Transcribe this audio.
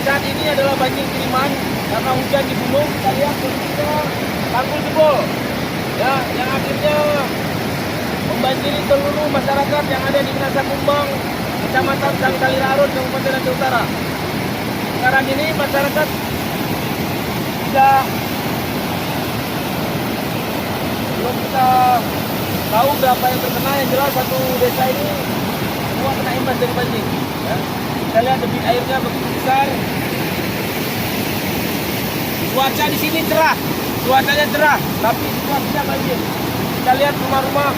saat ini adalah banjir kiriman karena hujan di gunung. Kita lihat kondisinya tanggul jebol, ya, yang akhirnya membanjiri seluruh masyarakat yang ada di Minasa Kumbang, Kecamatan Sangkalirarun, Kabupaten Aceh Utara. Sekarang ini masyarakat tidak belum kita tahu berapa yang terkena. Yang jelas satu desa ini semua kena imbas dari banjir. Ya. Kita lihat debit airnya begitu besar. Cuaca di sini cerah, cuacanya cerah, tapi situasinya banjir. Kita lihat rumah-rumah